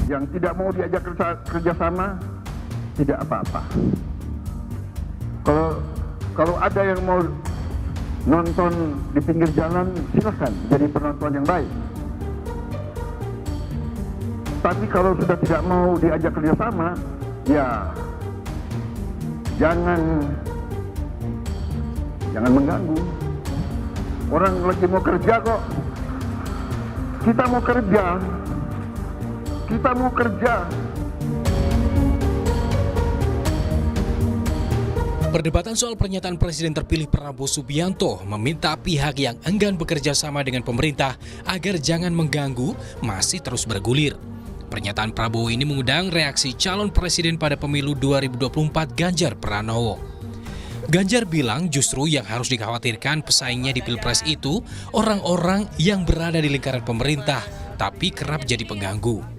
yang tidak mau diajak kerjasama tidak apa-apa. Kalau ada yang mau nonton di pinggir jalan, silakan jadi penonton yang baik. Tapi kalau sudah tidak mau diajak kerjasama, ya jangan mengganggu. Orang lagi mau kerja kok. Kita mau kerja. Perdebatan soal pernyataan Presiden terpilih Prabowo Subianto meminta pihak yang enggan bekerja sama dengan pemerintah agar jangan mengganggu masih terus bergulir. Pernyataan Prabowo ini mengundang reaksi calon presiden pada pemilu 2024 Ganjar Pranowo. Ganjar bilang justru yang harus dikhawatirkan pesaingnya di Pilpres itu orang-orang yang berada di lingkaran pemerintah tapi kerap jadi pengganggu.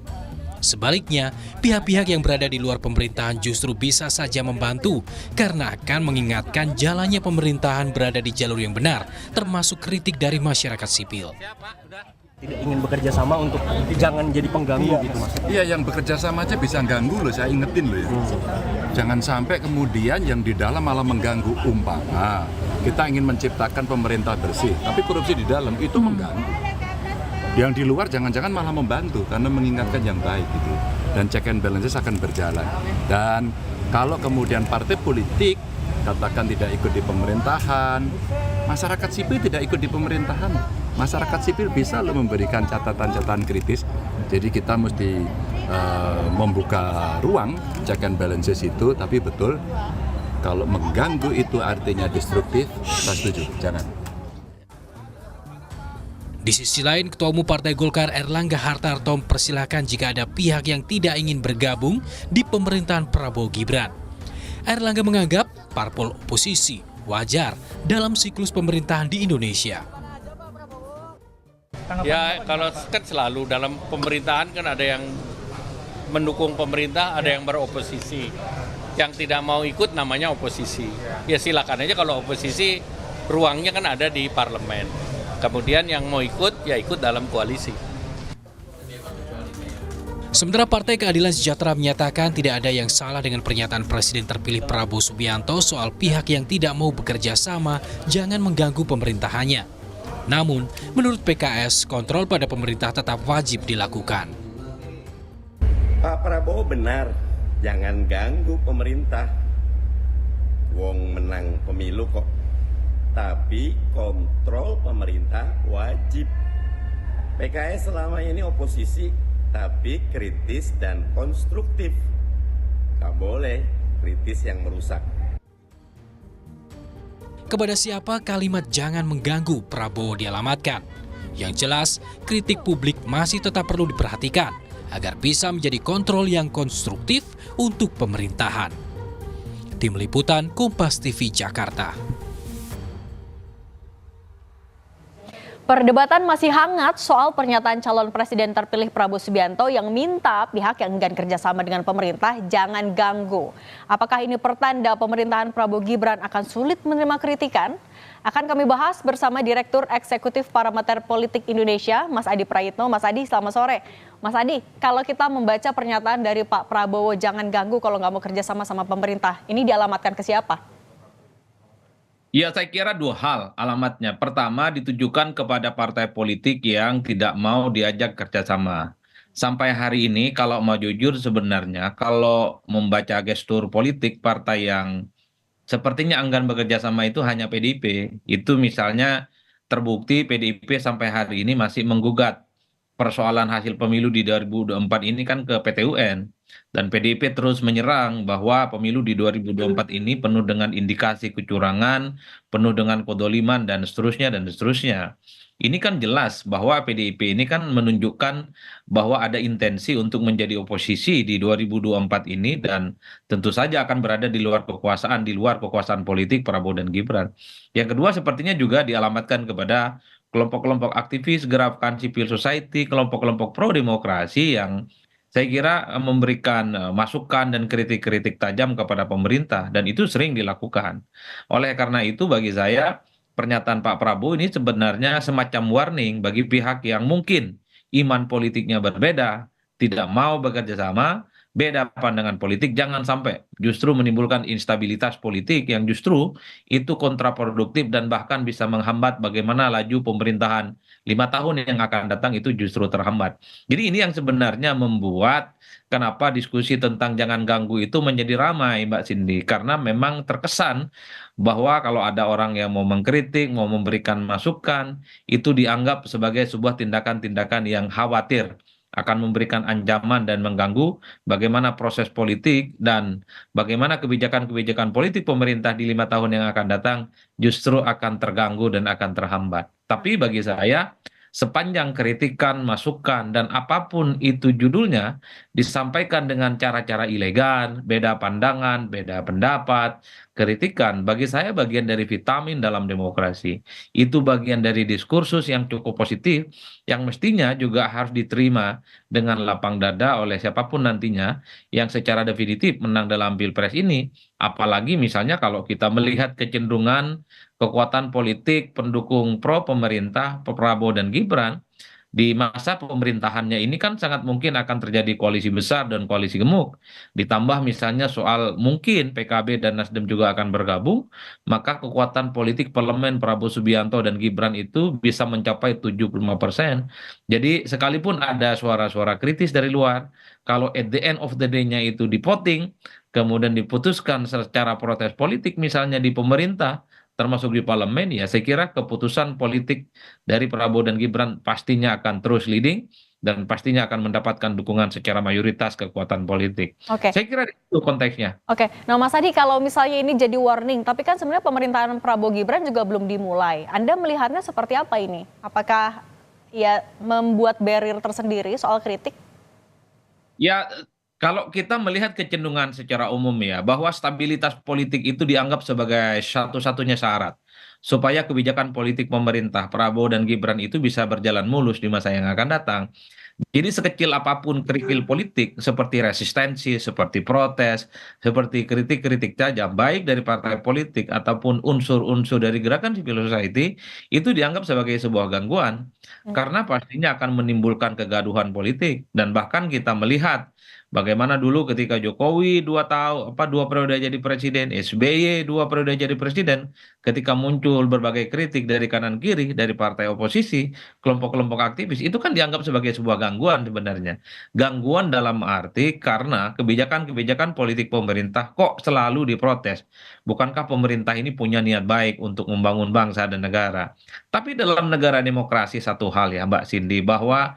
Sebaliknya, pihak-pihak yang berada di luar pemerintahan justru bisa saja membantu karena akan mengingatkan jalannya pemerintahan berada di jalur yang benar, termasuk kritik dari masyarakat sipil. Tidak ingin bekerja sama untuk jangan jadi pengganggu gitu mas. Iya, yang bekerja sama aja bisa ganggu loh, saya ingetin loh ya. Jangan sampai kemudian yang di dalam malah mengganggu. Umpama kita ingin menciptakan pemerintah bersih, tapi korupsi di dalam itu mengganggu. Yang di luar jangan-jangan malah membantu karena mengingatkan yang baik gitu. Dan check and balances akan berjalan. Dan kalau kemudian partai politik katakan tidak ikut di pemerintahan, masyarakat sipil tidak ikut di pemerintahan. Masyarakat sipil bisa loh memberikan catatan-catatan kritis. Jadi kita mesti membuka ruang check and balances itu, tapi betul kalau mengganggu itu artinya destruktif, saya setuju, jangan. Di sisi lain, Ketua Umum Partai Golkar Erlangga Hartarto mempersilahkan jika ada pihak yang tidak ingin bergabung di pemerintahan Prabowo Gibran. Erlangga menganggap parpol oposisi wajar dalam siklus pemerintahan di Indonesia. Ya kalau kan selalu dalam pemerintahan kan ada yang mendukung pemerintah, ada yang beroposisi. Yang tidak mau ikut namanya oposisi. Ya silakan aja, kalau oposisi ruangnya kan ada di parlemen. Kemudian yang mau ikut, ya ikut dalam koalisi. Sementara Partai Keadilan Sejahtera menyatakan tidak ada yang salah dengan pernyataan Presiden terpilih Prabowo Subianto soal pihak yang tidak mau bekerja sama jangan mengganggu pemerintahannya. Namun, menurut PKS, kontrol pada pemerintah tetap wajib dilakukan. Pak Prabowo benar, jangan ganggu pemerintah. Wong menang pemilu kok. Tapi kontrol pemerintah wajib. PKS selama ini oposisi, tapi kritis dan konstruktif. Gak boleh kritis yang merusak. Kepada siapa kalimat jangan mengganggu Prabowo dialamatkan? Yang jelas, kritik publik masih tetap perlu diperhatikan agar bisa menjadi kontrol yang konstruktif untuk pemerintahan. Tim Liputan Kompas TV Jakarta. Perdebatan masih hangat soal pernyataan calon presiden terpilih Prabowo Subianto yang minta pihak yang enggan kerjasama dengan pemerintah jangan ganggu. Apakah ini pertanda pemerintahan Prabowo Gibran akan sulit menerima kritikan? Akan kami bahas bersama Direktur Eksekutif Parameter Politik Indonesia, Mas Adi Prayitno. Mas Adi, selamat sore. Mas Adi, kalau kita membaca pernyataan dari Pak Prabowo jangan ganggu kalau nggak mau kerjasama sama pemerintah, ini dialamatkan ke siapa? Ya, saya kira dua hal alamatnya. Pertama, ditujukan kepada partai politik yang tidak mau diajak kerjasama. Sampai hari ini, kalau mau jujur sebenarnya, kalau membaca gestur politik partai yang sepertinya enggan bekerja sama itu hanya PDIP. Itu misalnya terbukti PDIP sampai hari ini masih menggugat persoalan hasil pemilu di 2024 ini kan ke PT UN. Dan PDIP terus menyerang bahwa pemilu di 2024 ini penuh dengan indikasi kecurangan, penuh dengan kedoliman, dan seterusnya, dan seterusnya. Ini kan jelas bahwa PDIP ini kan menunjukkan bahwa ada intensi untuk menjadi oposisi di 2024 ini dan tentu saja akan berada di luar kekuasaan politik Prabowo dan Gibran. Yang kedua sepertinya juga dialamatkan kepada kelompok-kelompok aktivis, gerakan civil society, kelompok-kelompok pro-demokrasi yang saya kira memberikan masukan dan kritik-kritik tajam kepada pemerintah dan itu sering dilakukan. Oleh karena itu bagi saya pernyataan Pak Prabowo ini sebenarnya semacam warning bagi pihak yang mungkin iman politiknya berbeda tidak mau bekerja sama, beda pandangan politik, jangan sampai justru menimbulkan instabilitas politik yang justru itu kontraproduktif dan bahkan bisa menghambat bagaimana laju pemerintahan 5 tahun yang akan datang itu justru terhambat. Jadi ini yang sebenarnya membuat kenapa diskusi tentang jangan ganggu itu menjadi ramai, Mbak Cindy, karena memang terkesan bahwa kalau ada orang yang mau mengkritik, mau memberikan masukan, itu dianggap sebagai sebuah tindakan-tindakan yang khawatir akan memberikan ancaman dan mengganggu bagaimana proses politik dan bagaimana kebijakan-kebijakan politik pemerintah di 5 tahun yang akan datang justru akan terganggu dan akan terhambat. Tapi bagi saya, sepanjang kritikan, masukan, dan apapun itu judulnya disampaikan dengan cara-cara elegan, beda pandangan, beda pendapat, kritikan, bagi saya bagian dari vitamin dalam demokrasi. Itu bagian dari diskursus yang cukup positif, yang mestinya juga harus diterima dengan lapang dada oleh siapapun nantinya yang secara definitif menang dalam Pilpres ini. Apalagi misalnya kalau kita melihat kecenderungan kekuatan politik pendukung pro pemerintah, Prabowo dan Gibran, di masa pemerintahannya ini kan sangat mungkin akan terjadi koalisi besar dan koalisi gemuk. Ditambah misalnya soal mungkin PKB dan Nasdem juga akan bergabung, maka kekuatan politik parlemen Prabowo Subianto dan Gibran itu bisa mencapai 75%. Jadi sekalipun ada suara-suara kritis dari luar, kalau at the end of the day-nya itu di-voting, kemudian diputuskan secara protes politik misalnya di pemerintah, termasuk di parlemen, ya saya kira keputusan politik dari Prabowo dan Gibran pastinya akan terus leading dan pastinya akan mendapatkan dukungan secara mayoritas kekuatan politik. Oke. Saya kira itu konteksnya. Oke, nah Mas Adi, kalau misalnya ini jadi warning, tapi kan sebenarnya pemerintahan Prabowo Gibran juga belum dimulai. Anda melihatnya seperti apa ini? Apakah ya membuat barrier tersendiri soal kritik? Ya, kalau kita melihat kecenderungan secara umum ya, bahwa stabilitas politik itu dianggap sebagai satu-satunya syarat supaya kebijakan politik pemerintah Prabowo dan Gibran itu bisa berjalan mulus di masa yang akan datang. Jadi sekecil apapun kerikil politik seperti resistensi, seperti protes, seperti kritik-kritik tajam, baik dari partai politik ataupun unsur-unsur dari gerakan civil society, itu dianggap sebagai sebuah gangguan. Karena pastinya akan menimbulkan kegaduhan politik. Dan bahkan kita melihat bagaimana dulu ketika Jokowi 2 tahun, 2 periode jadi presiden, SBY 2 periode jadi presiden, ketika muncul berbagai kritik dari kanan kiri, dari partai oposisi, kelompok-kelompok aktivis, itu kan dianggap sebagai sebuah gangguan sebenarnya. Gangguan dalam arti karena kebijakan-kebijakan politik pemerintah kok selalu diprotes. Bukankah pemerintah ini punya niat baik untuk membangun bangsa dan negara? Tapi dalam negara demokrasi satu hal ya Mbak Cindy, bahwa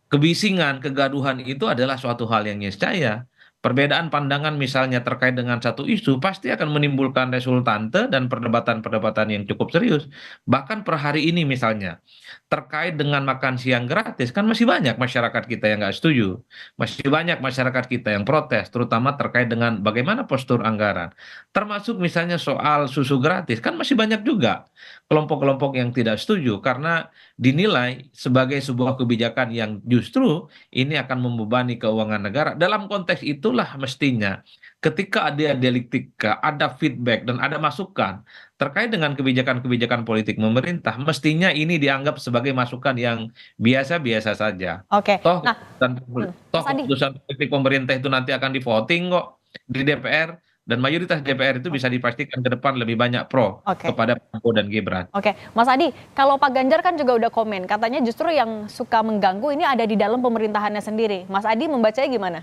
kebisingan, kegaduhan itu adalah suatu hal yang niscaya. Perbedaan pandangan misalnya terkait dengan satu isu pasti akan menimbulkan resultante dan perdebatan-perdebatan yang cukup serius. Bahkan per hari ini misalnya, terkait dengan makan siang gratis, kan masih banyak masyarakat kita yang nggak setuju. Masih banyak masyarakat kita yang protes, terutama terkait dengan bagaimana postur anggaran. Termasuk misalnya soal susu gratis, kan masih banyak juga kelompok-kelompok yang tidak setuju karena dinilai sebagai sebuah kebijakan yang justru ini akan membebani keuangan negara. Dalam konteks itulah mestinya ketika ada dialektika, ada feedback dan ada masukan terkait dengan kebijakan-kebijakan politik pemerintah, mestinya ini dianggap sebagai masukan yang biasa-biasa saja. Oke, Toh, nah toh Mas Adi. keputusan politik pemerintah itu nanti akan di voting kok di DPR dan mayoritas DPR itu bisa dipastikan ke depan lebih banyak pro Oke. kepada Prabowo dan Gibran. Oke, Mas Adi, kalau Pak Ganjar kan juga udah komen, katanya justru yang suka mengganggu ini ada di dalam pemerintahannya sendiri. Mas Adi membacanya gimana?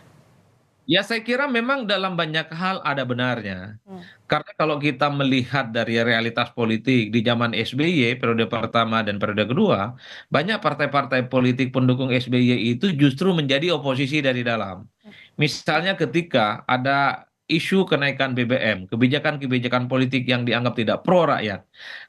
Ya saya kira memang dalam banyak hal ada benarnya. Karena kalau kita melihat dari realitas politik di zaman SBY periode pertama dan periode kedua, banyak partai-partai politik pendukung SBY itu justru menjadi oposisi dari dalam. Misalnya ketika ada isu kenaikan BBM, kebijakan-kebijakan politik yang dianggap tidak pro rakyat,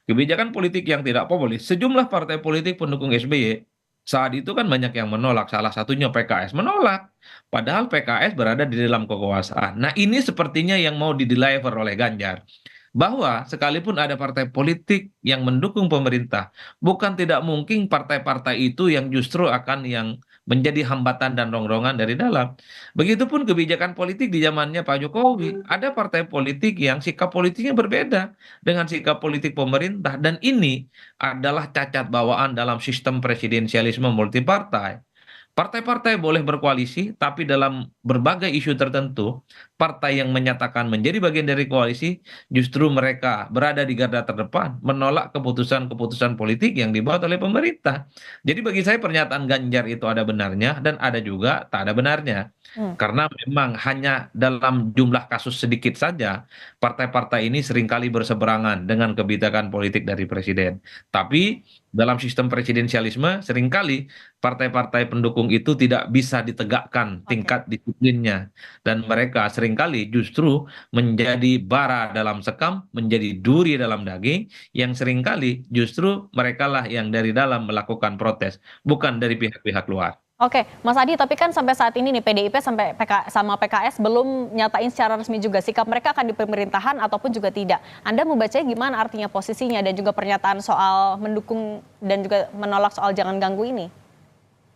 kebijakan politik yang tidak populis, sejumlah partai politik pendukung SBY saat itu kan banyak yang menolak, salah satunya PKS menolak. Padahal PKS berada di dalam kekuasaan. Nah ini sepertinya yang mau di-deliver oleh Ganjar. Bahwa sekalipun ada partai politik yang mendukung pemerintah, bukan tidak mungkin partai-partai itu yang justru akan yang menjadi hambatan dan rongrongan dari dalam. Begitupun kebijakan politik di zamannya Pak Jokowi. Ada partai politik yang sikap politiknya berbeda dengan sikap politik pemerintah. Dan ini adalah cacat bawaan dalam sistem presidensialisme multipartai. Partai-partai boleh berkoalisi, tapi dalam berbagai isu tertentu, partai yang menyatakan menjadi bagian dari koalisi, justru mereka berada di garda terdepan, menolak keputusan-keputusan politik yang dibuat oleh pemerintah. Jadi bagi saya pernyataan Ganjar itu ada benarnya, dan ada juga tak ada benarnya. Karena memang hanya dalam jumlah kasus sedikit saja, partai-partai ini seringkali berseberangan dengan kebijakan politik dari presiden. Tapi dalam sistem presidensialisme, seringkali partai-partai pendukung itu tidak bisa ditegakkan tingkat disiplinnya. Dan mereka seringkali justru menjadi bara dalam sekam, menjadi duri dalam daging, yang seringkali justru merekalah yang dari dalam melakukan protes, bukan dari pihak-pihak luar. Oke, Mas Adi, tapi kan sampai saat ini nih PDIP sampai sama PKS belum nyatain secara resmi juga sikap mereka akan di pemerintahan ataupun juga tidak. Anda membacanya gimana artinya posisinya dan juga pernyataan soal mendukung dan juga menolak soal jangan ganggu ini?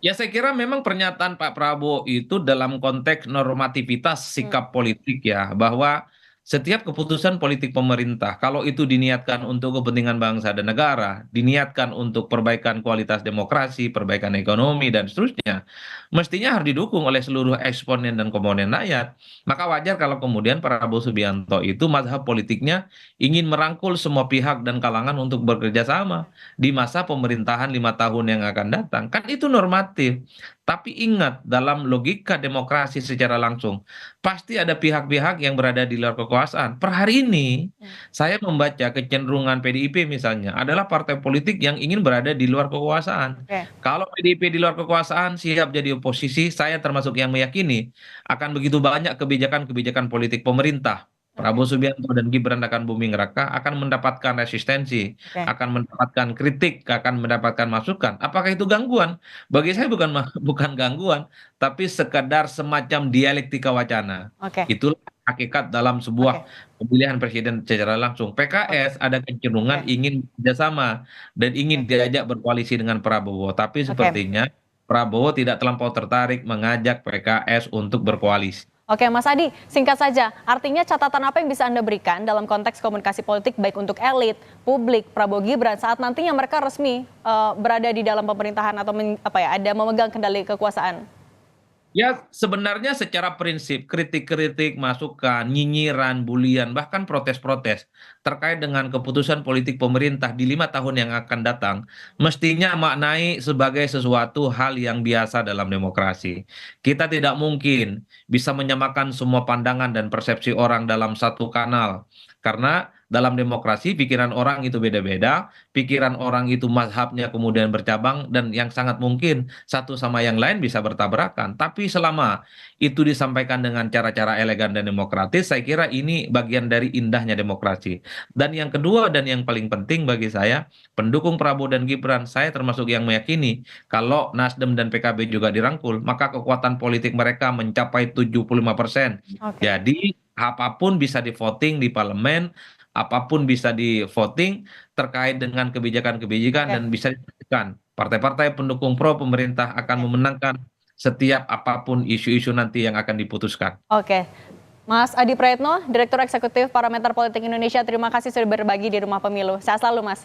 Ya saya kira memang pernyataan Pak Prabowo itu dalam konteks normativitas sikap politik ya, bahwa setiap keputusan politik pemerintah, kalau itu diniatkan untuk kepentingan bangsa dan negara, diniatkan untuk perbaikan kualitas demokrasi, perbaikan ekonomi, dan seterusnya, mestinya harus didukung oleh seluruh eksponen dan komponen rakyat. Maka wajar kalau kemudian Prabowo Subianto itu mazhab politiknya ingin merangkul semua pihak dan kalangan untuk bekerja sama di masa pemerintahan 5 tahun yang akan datang. Kan itu normatif. Tapi ingat, dalam logika demokrasi secara langsung, pasti ada pihak-pihak yang berada di luar kekuasaan. Per hari ini, saya membaca kecenderungan PDIP misalnya adalah partai politik yang ingin berada di luar kekuasaan. Oke. Kalau PDIP di luar kekuasaan siap jadi oposisi, saya termasuk yang meyakini akan begitu banyak kebijakan-kebijakan politik pemerintah. Prabowo Subianto dan Gibran akan booming raka, akan mendapatkan resistensi, Oke. akan mendapatkan kritik, akan mendapatkan masukan. Apakah itu gangguan? Bagi saya bukan bukan gangguan, tapi sekedar semacam dialektika wacana. Oke. Itulah hakikat dalam sebuah pemilihan presiden secara langsung. PKS ada kecenderungan ingin kerjasama dan ingin diajak berkoalisi dengan Prabowo, tapi sepertinya Prabowo tidak terlampau tertarik mengajak PKS untuk berkoalisi. Oke, Mas Adi, singkat saja, artinya catatan apa yang bisa Anda berikan dalam konteks komunikasi politik baik untuk elit, publik, Prabowo Gibran saat nantinya mereka resmi berada di dalam pemerintahan atau ada memegang kendali kekuasaan? Ya, sebenarnya secara prinsip kritik-kritik, masukan, nyinyiran, bulian, bahkan protes-protes terkait dengan keputusan politik pemerintah di 5 tahun yang akan datang, mestinya maknai sebagai sesuatu hal yang biasa dalam demokrasi. Kita tidak mungkin bisa menyamakan semua pandangan dan persepsi orang dalam satu kanal. Karena dalam demokrasi pikiran orang itu beda-beda, pikiran orang itu mazhabnya kemudian bercabang, dan yang sangat mungkin satu sama yang lain bisa bertabrakan. Tapi selama itu disampaikan dengan cara-cara elegan dan demokratis, saya kira ini bagian dari indahnya demokrasi. Dan yang kedua dan yang paling penting bagi saya, pendukung Prabowo dan Gibran, saya termasuk yang meyakini kalau Nasdem dan PKB juga dirangkul, maka kekuatan politik mereka mencapai 75%. Oke. Jadi apapun bisa di voting di parlemen, apapun bisa di voting terkait dengan kebijakan-kebijakan, dan bisa dipastikan partai-partai pendukung pro pemerintah akan memenangkan setiap apapun isu-isu nanti yang akan diputuskan. Oke. Mas Adi Praetno, Direktur Eksekutif Parameter Politik Indonesia, terima kasih sudah berbagi di Rumah Pemilu. Sehat selalu, Mas.